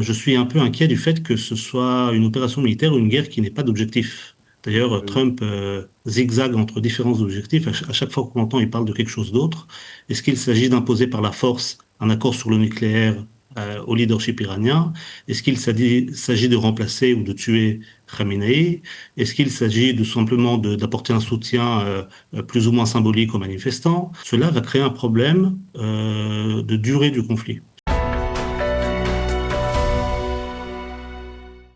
Je suis un peu inquiet du fait que ce soit une opération militaire ou une guerre qui n'ait pas d'objectif. D'ailleurs, Oui. Trump zigzague entre différents objectifs. À chaque fois qu'on entend, il parle de quelque chose d'autre. Est-ce qu'il s'agit d'imposer par la force un accord sur le nucléaire au leadership iranien? Est-ce qu'il s'agit de remplacer ou de tuer Khamenei? Est-ce qu'il s'agit de simplement d'apporter un soutien plus ou moins symbolique aux manifestants? Cela va créer un problème de durée du conflit.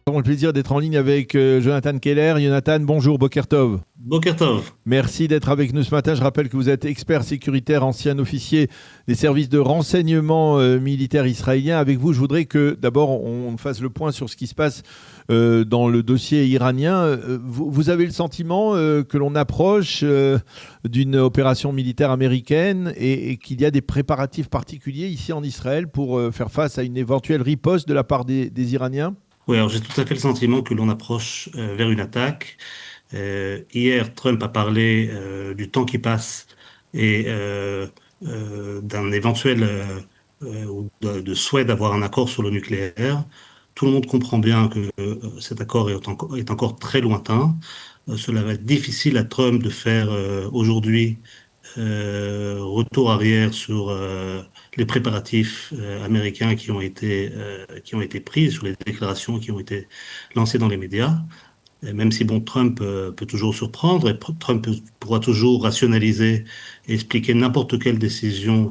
Nous avons le plaisir d'être en ligne avec Jonathan Keller. Jonathan, bonjour, Boker Tov. Boker Tov. Merci d'être avec nous ce matin. Je rappelle que vous êtes expert sécuritaire, ancien officier des services de renseignement militaire israélien. Avec vous, je voudrais que d'abord on fasse le point sur ce qui se passe dans le dossier iranien. Vous avez le sentiment que l'on approche d'une opération militaire américaine et qu'il y a des préparatifs particuliers ici en Israël pour faire face à une éventuelle riposte de la part des Iraniens? Oui, alors j'ai tout à fait le sentiment que l'on approche vers une attaque. Hier, Trump a parlé du temps qui passe et d'un éventuel ou de souhait d'avoir un accord sur le nucléaire. Tout le monde comprend bien que cet accord est encore très lointain. Cela va être difficile à Trump de faire aujourd'hui retour arrière sur les préparatifs américains qui ont été pris, sur les déclarations qui ont été lancées dans les médias. Et même si bon, Trump peut toujours surprendre, et Trump pourra toujours rationaliser et expliquer n'importe quelle décision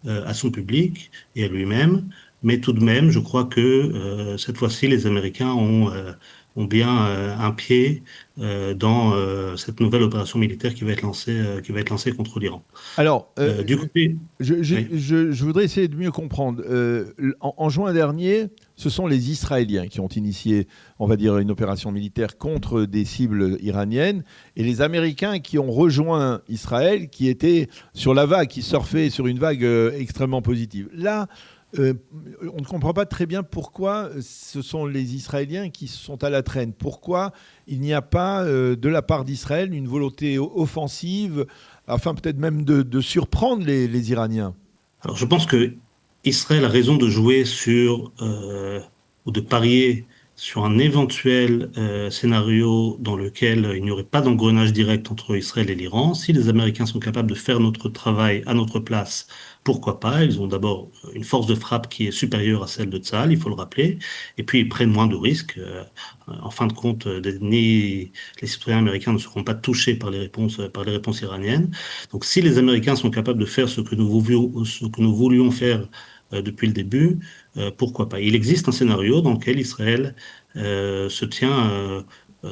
à son public et à lui-même, mais tout de même, je crois que cette fois-ci, les Américains ont bien un pied dans cette nouvelle opération militaire qui va être lancée contre l'Iran. Alors, Du côté, oui. je voudrais essayer de mieux comprendre. En juin dernier, ce sont les Israéliens qui ont initié, on va dire, une opération militaire contre des cibles iraniennes, et les Américains qui ont rejoint Israël, qui étaient sur la vague, qui surfaient sur une vague extrêmement positive. Là, on ne comprend pas très bien pourquoi ce sont les Israéliens qui sont à la traîne. Pourquoi il n'y a pas, de la part d'Israël, une volonté offensive, afin peut-être même de surprendre les Iraniens? Alors, je pense que Israël a raison de jouer sur ou de parier sur un éventuel scénario dans lequel il n'y aurait pas d'engrenage direct entre Israël et l'Iran. Si les Américains sont capables de faire notre travail à notre place, pourquoi pas? Ils ont d'abord une force de frappe qui est supérieure à celle de Tsahal, il faut le rappeler, et puis ils prennent moins de risques. En fin de compte, ni les citoyens américains ne seront pas touchés par les réponses iraniennes. Donc, si les Américains sont capables de faire ce que nous voulions faire depuis le début, pourquoi pas? Il existe un scénario dans lequel Israël se tient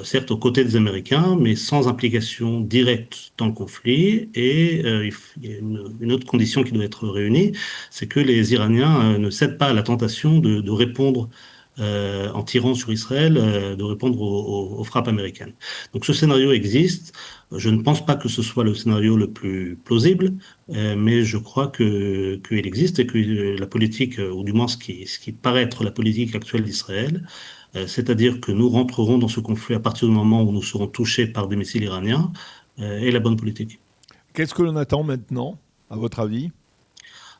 certes aux côtés des Américains, mais sans implication directe dans le conflit. Et il y a une autre condition qui doit être réunie, c'est que les Iraniens ne cèdent pas à la tentation de répondre en tirant sur Israël, de répondre aux frappes américaines. Donc ce scénario existe. Je ne pense pas que ce soit le scénario le plus plausible, mais je crois qu'il existe et que la politique, ou du moins ce qui paraît être la politique actuelle d'Israël, c'est-à-dire que nous rentrerons dans ce conflit à partir du moment où nous serons touchés par des missiles iraniens, est la bonne politique. Qu'est-ce que l'on attend maintenant, à votre avis?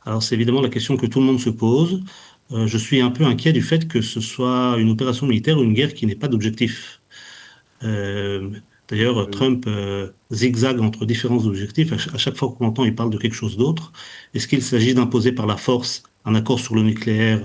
Alors c'est évidemment la question que tout le monde se pose. Je suis un peu inquiet du fait que ce soit une opération militaire ou une guerre qui n'ait pas d'objectif. Euh, D'ailleurs, Oui. Trump zigzague entre différents objectifs. À chaque fois qu'on entend, il parle de quelque chose d'autre. Est-ce qu'il s'agit d'imposer par la force un accord sur le nucléaire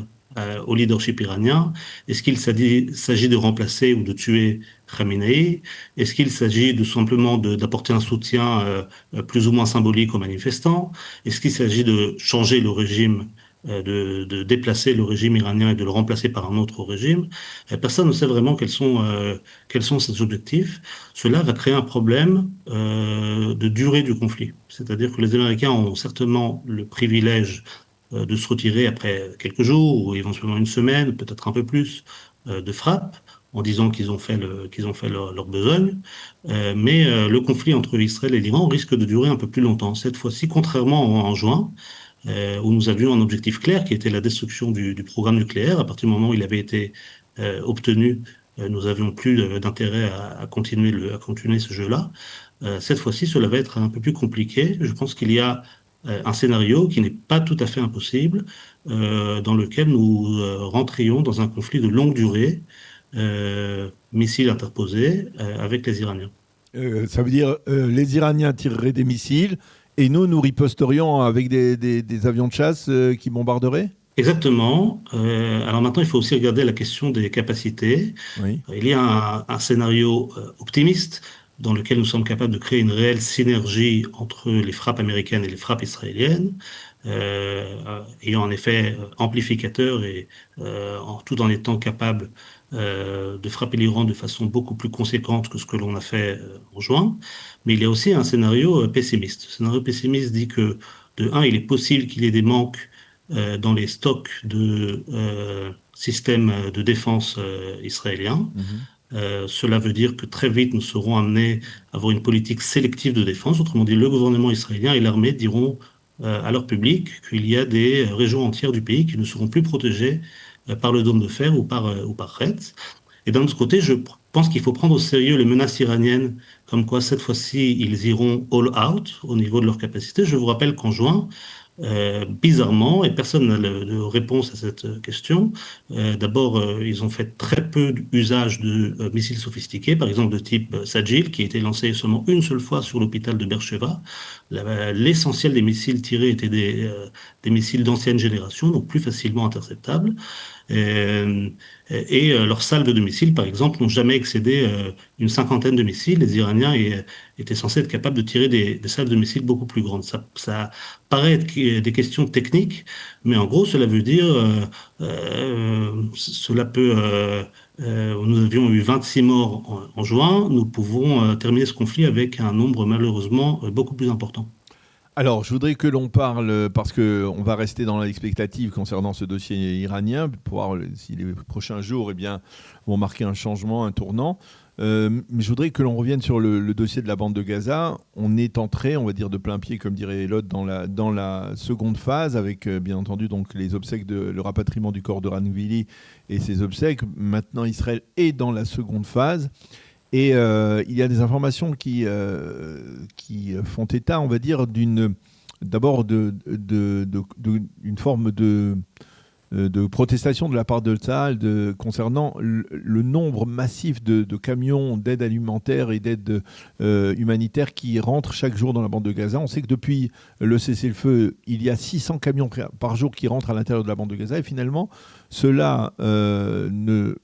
au leadership iranien? Est-ce qu'il s'agit de remplacer ou de tuer Khamenei? Est-ce qu'il s'agit de simplement d'apporter un soutien plus ou moins symbolique aux manifestants? Est-ce qu'il s'agit de changer le régime, de déplacer le régime iranien et de le remplacer par un autre régime? Personne ne sait vraiment quels sont ces objectifs. Cela va créer un problème de durée du conflit. C'est-à-dire que les Américains ont certainement le privilège de se retirer après quelques jours ou éventuellement une semaine, peut-être un peu plus, de frappe, en disant qu'ils ont fait leur besogne. Mais le conflit entre Israël et l'Iran risque de durer un peu plus longtemps. Cette fois-ci, contrairement en juin, où nous avions un objectif clair qui était la destruction du programme nucléaire. À partir du moment où il avait été obtenu, nous avions plus d'intérêt à continuer ce jeu-là. Cette fois-ci, cela va être un peu plus compliqué. Je pense qu'il y a un scénario qui n'est pas tout à fait impossible, dans lequel nous rentrions dans un conflit de longue durée, missiles interposés, avec les Iraniens. Ça veut dire les Iraniens tireraient des missiles et nous riposterions avec des avions de chasse qui bombarderaient? Exactement. Alors maintenant, il faut aussi regarder la question des capacités. Oui. Il y a un scénario optimiste dans lequel nous sommes capables de créer une réelle synergie entre les frappes américaines et les frappes israéliennes, ayant un effet amplificateur et tout en étant capable de frapper l'Iran de façon beaucoup plus conséquente que ce que l'on a fait en juin. Mais il y a aussi un scénario pessimiste. Le scénario pessimiste dit que, de un, il est possible qu'il y ait des manques dans les stocks de systèmes de défense israéliens. Mhm. Cela veut dire que très vite, nous serons amenés à avoir une politique sélective de défense. Autrement dit, le gouvernement israélien et l'armée diront à leur public qu'il y a des régions entières du pays qui ne seront plus protégées par le dôme de fer ou par Retz. Et d'un autre côté, pense qu'il faut prendre au sérieux les menaces iraniennes, comme quoi cette fois-ci, ils iront all out au niveau de leur capacité. Je vous rappelle qu'en juin, bizarrement, et personne n'a de réponse à cette question. D'abord, ils ont fait très peu d'usage de missiles sophistiqués, par exemple de type Sagil, qui a été lancé seulement une seule fois sur l'hôpital de Beersheba. L'essentiel des missiles tirés étaient des missiles d'ancienne génération, donc plus facilement interceptables. Euh, leurs salves de missiles, par exemple, n'ont jamais excédé une cinquantaine de missiles. Les Iraniens étaient censés être capables de tirer des salves de missiles beaucoup plus grandes. Ça paraît être des questions techniques, mais en gros, cela veut dire, cela peut, nous avions eu 26 morts en juin, nous pouvons terminer ce conflit avec un nombre malheureusement beaucoup plus important. Alors, je voudrais que l'on parle, parce qu'on va rester dans l'expectative concernant ce dossier iranien, pour voir si les prochains jours vont marquer un changement, un tournant. Mais je voudrais que l'on revienne sur le dossier de la bande de Gaza. On est entré, on va dire de plein pied, comme dirait Elod, dans la seconde phase, avec bien entendu donc, les obsèques, le rapatriement du corps de Ranvili et ses obsèques. Maintenant, Israël est dans la seconde phase. Et il y a des informations qui font état, on va dire, d'abord d'une forme de protestation de la part de Tsahal concernant le nombre massif de camions d'aide alimentaire et d'aide humanitaire qui rentrent chaque jour dans la bande de Gaza. On sait que depuis le cessez-le-feu, il y a 600 camions par jour qui rentrent à l'intérieur de la bande de Gaza. Et finalement, cela ne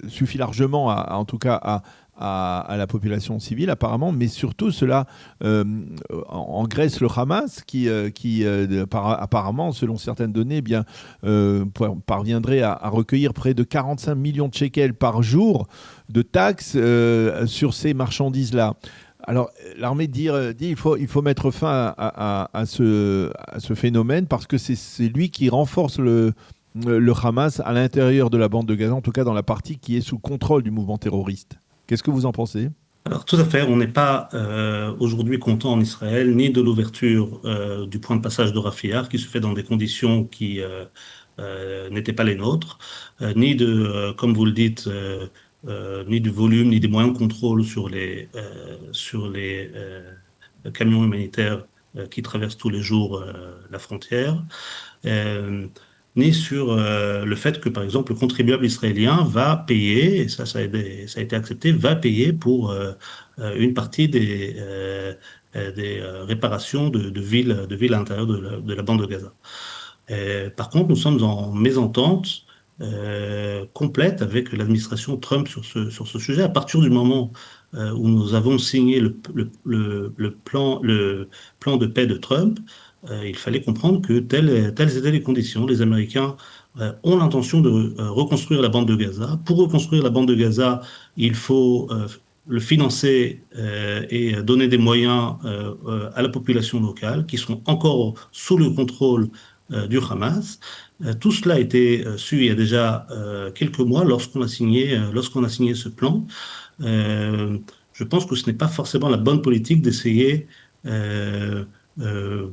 suffit largement, en tout cas, à la population civile apparemment, mais surtout cela engraisse le Hamas qui apparemment, selon certaines données, parviendrait à recueillir près de 45 millions de shekels par jour de taxes sur ces marchandises-là. Alors, l'armée dit il faut mettre fin à ce phénomène parce que c'est lui qui renforce le Hamas à l'intérieur de la bande de Gaza, en tout cas dans la partie qui est sous contrôle du mouvement terroriste. Qu'est-ce que vous en pensez? Alors, tout à fait, on n'est pas aujourd'hui content en Israël ni de l'ouverture du point de passage de Rafah, qui se fait dans des conditions qui n'étaient pas les nôtres, ni de, comme vous le dites, ni du volume, ni des moyens de contrôle sur les camions humanitaires qui traversent tous les jours la frontière. Euh, Ni sur le fait que, par exemple, le contribuable israélien va payer, et ça a été accepté, va payer pour une partie des réparations de villes à l'intérieur de la bande de Gaza. Par contre, nous sommes en mésentente complète avec l'administration Trump sur ce sujet. À partir du moment où nous avons signé le plan de paix de Trump, il fallait comprendre que telles étaient les conditions. Les Américains ont l'intention de reconstruire la bande de Gaza. Pour reconstruire la bande de Gaza, il faut le financer et donner des moyens à la population locale qui sont encore sous le contrôle du Hamas. Tout cela a été su il y a déjà quelques mois lorsqu'on a signé ce plan. Euh, je pense que ce n'est pas forcément la bonne politique d'essayer euh, euh,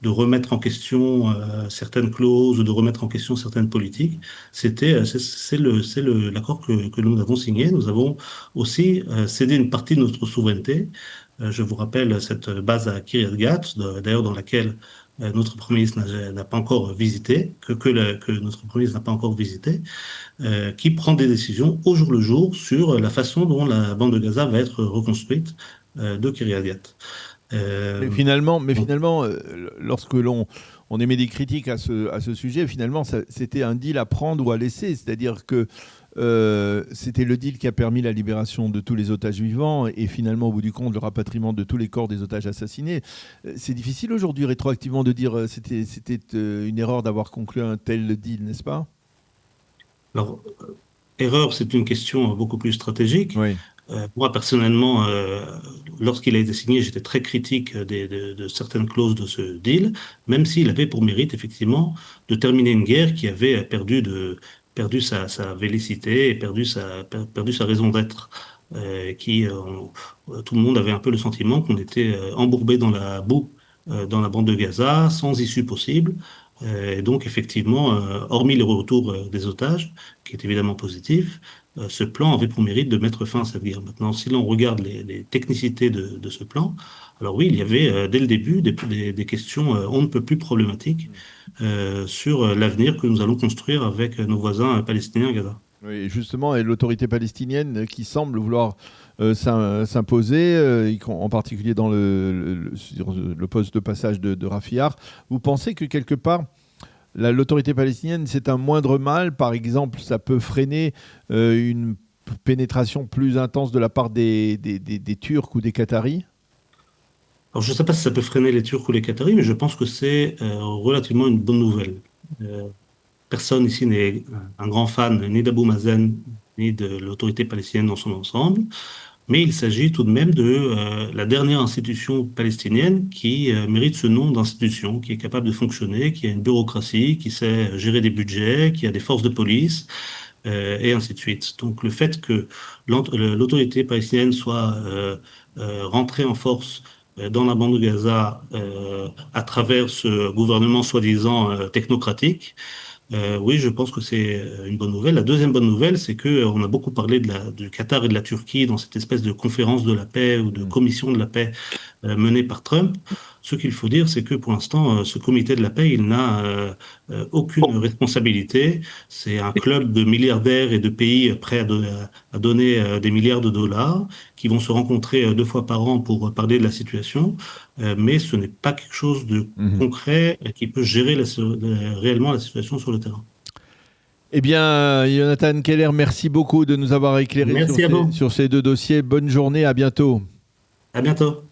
de remettre en question certaines clauses, de remettre en question certaines politiques. L'accord que nous avons signé. Nous avons aussi cédé une partie de notre souveraineté. Je vous rappelle cette base à Kiryat Gat, d'ailleurs dans laquelle notre Premier ministre n'a pas encore visité, que notre Premier ministre n'a pas encore visité, qui prend des décisions au jour le jour sur la façon dont la bande de Gaza va être reconstruite de Kiryat Gat. Mais Euh, finalement, mais donc, finalement lorsque on émet des critiques à ce sujet, finalement, c'était un deal à prendre ou à laisser. C'est-à-dire que c'était le deal qui a permis la libération de tous les otages vivants et finalement, au bout du compte, le rapatriement de tous les corps des otages assassinés. C'est difficile aujourd'hui, rétroactivement, de dire c'était une erreur d'avoir conclu un tel deal, n'est-ce pas? alors, erreur, c'est une question beaucoup plus stratégique. Oui. Moi, personnellement, lorsqu'il a été signé, j'étais très critique de certaines clauses de ce deal, même s'il avait pour mérite, effectivement, de terminer une guerre qui avait perdu sa vélicité et perdu sa raison d'être. Tout le monde avait un peu le sentiment qu'on était embourbé dans la boue dans la bande de Gaza, sans issue possible. Et donc, effectivement, hormis le retour des otages, qui est évidemment positif, ce plan avait pour mérite de mettre fin à cette guerre. Maintenant, si l'on regarde les technicités de ce plan, alors oui, il y avait dès le début des questions on ne peut plus problématiques sur l'avenir que nous allons construire avec nos voisins palestiniens à Gaza. Oui, justement, et l'autorité palestinienne qui semble vouloir s'imposer, en particulier dans sur le poste de passage de Rafihar. Vous pensez que quelque part, l'autorité palestinienne, c'est un moindre mal? Par exemple, ça peut freiner une pénétration plus intense de la part des Turcs ou des Qataris? Alors, je ne sais pas si ça peut freiner les Turcs ou les Qataris, mais je pense que c'est relativement une bonne nouvelle. Euh, Personne ici n'est un grand fan ni d'Abou Mazen ni de l'autorité palestinienne dans son ensemble. Mais il s'agit tout de même de la dernière institution palestinienne qui mérite ce nom d'institution, qui est capable de fonctionner, qui a une bureaucratie, qui sait gérer des budgets, qui a des forces de police, et ainsi de suite. Donc le fait que l'autorité palestinienne soit rentrée en force dans la bande de Gaza à travers ce gouvernement soi-disant technocratique, oui, je pense que c'est une bonne nouvelle. La deuxième bonne nouvelle, c'est que on a beaucoup parlé du Qatar et de la Turquie dans cette espèce de conférence de la paix ou de Hmm. commission de la paix menée par Trump. Ce qu'il faut dire, c'est que pour l'instant, ce comité de la paix, il n'a aucune responsabilité. C'est un club de milliardaires et de pays prêts à donner des milliards de dollars qui vont se rencontrer 2 fois par an pour parler de la situation. Mais ce n'est pas quelque chose de Mhm. concret qui peut gérer réellement la situation sur le terrain. Eh bien, Jonathan Keller, merci beaucoup de nous avoir éclairé Merci à vous. sur ces deux dossiers. Bonne journée, à bientôt. À bientôt.